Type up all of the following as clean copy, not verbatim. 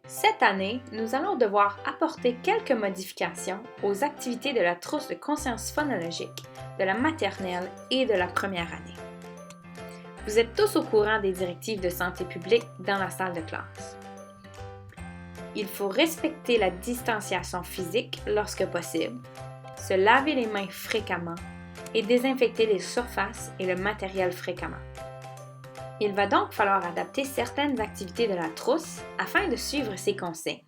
Cette année, nous allons devoir apporter quelques modifications aux activités de la trousse de conscience phonologique de la maternelle et de la première année. Vous êtes tous au courant des directives de santé publique dans la salle de classe. Il faut respecter la distanciation physique lorsque possible, se laver les mains fréquemment et désinfecter les surfaces et le matériel fréquemment. Il va donc falloir adapter certaines activités de la trousse afin de suivre ces consignes.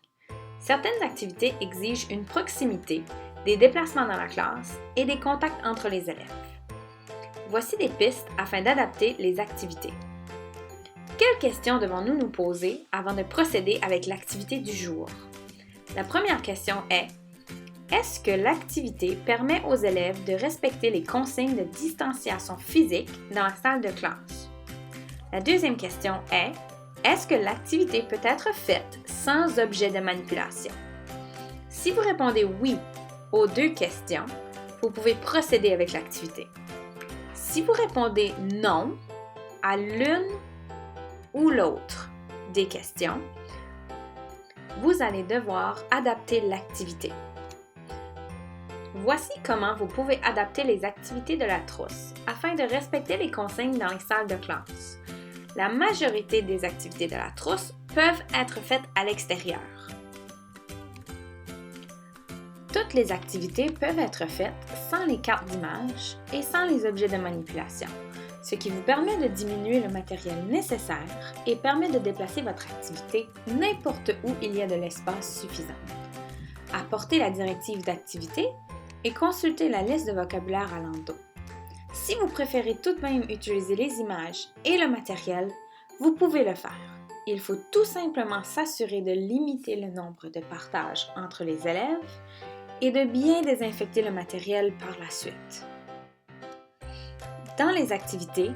Certaines activités exigent une proximité, des déplacements dans la classe et des contacts entre les élèves. Voici des pistes afin d'adapter les activités. Quelles questions devons-nous nous poser avant de procéder avec l'activité du jour? La première question est: est-ce que l'activité permet aux élèves de respecter les consignes de distanciation physique dans la salle de classe? La deuxième question est: est-ce que l'activité peut être faite sans objet de manipulation? Si vous répondez oui aux deux questions, vous pouvez procéder avec l'activité. Si vous répondez non à l'une ou l'autre des questions, vous allez devoir adapter l'activité. Voici comment vous pouvez adapter les activités de la trousse afin de respecter les consignes dans les salles de classe. La majorité des activités de la trousse peuvent être faites à l'extérieur. Toutes les activités peuvent être faites sans les cartes d'image et sans les objets de manipulation, ce qui vous permet de diminuer le matériel nécessaire et permet de déplacer votre activité n'importe où il y a de l'espace suffisant. Apportez la directive d'activité et consultez la liste de vocabulaire à l'endos. Si vous préférez tout de même utiliser les images et le matériel, vous pouvez le faire. Il faut tout simplement s'assurer de limiter le nombre de partages entre les élèves et de bien désinfecter le matériel par la suite. Dans les activités,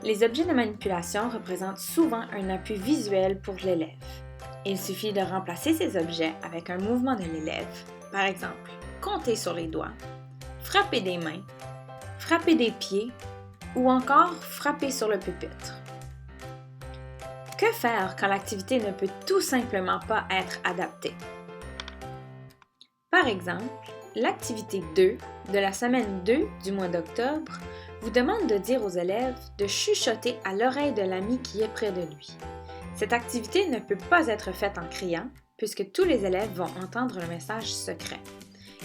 les objets de manipulation représentent souvent un appui visuel pour l'élève. Il suffit de remplacer ces objets avec un mouvement de l'élève, par exemple, compter sur les doigts, frapper des mains, frapper des pieds ou encore frapper sur le pupitre. Que faire quand l'activité ne peut tout simplement pas être adaptée? Par exemple, l'activité 2 de la semaine 2 du mois d'octobre vous demande de dire aux élèves de chuchoter à l'oreille de l'ami qui est près de lui. Cette activité ne peut pas être faite en criant puisque tous les élèves vont entendre le message secret.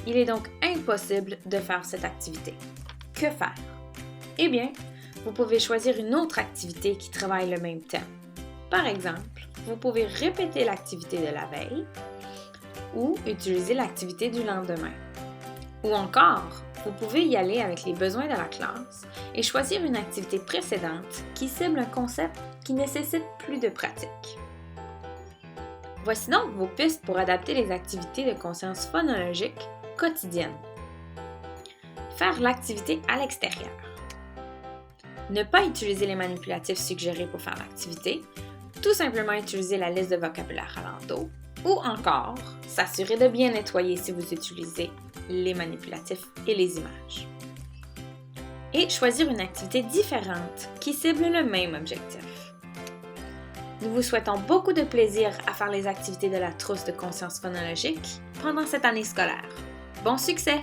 Il est donc impossible de faire cette activité. Que faire? Eh bien, vous pouvez choisir une autre activité qui travaille le même thème. Par exemple, vous pouvez répéter l'activité de la veille ou utiliser l'activité du lendemain. Ou encore, vous pouvez y aller avec les besoins de la classe et choisir une activité précédente qui cible un concept qui nécessite plus de pratique. Voici donc vos pistes pour adapter les activités de conscience phonologique quotidiennes. Faire l'activité à l'extérieur. Ne pas utiliser les manipulatifs suggérés pour faire l'activité, tout simplement utiliser la liste de vocabulaire à l'endos, ou encore s'assurer de bien nettoyer si vous utilisez les manipulatifs et les images. Et choisir une activité différente qui cible le même objectif. Nous vous souhaitons beaucoup de plaisir à faire les activités de la trousse de conscience phonologique pendant cette année scolaire. Bon succès!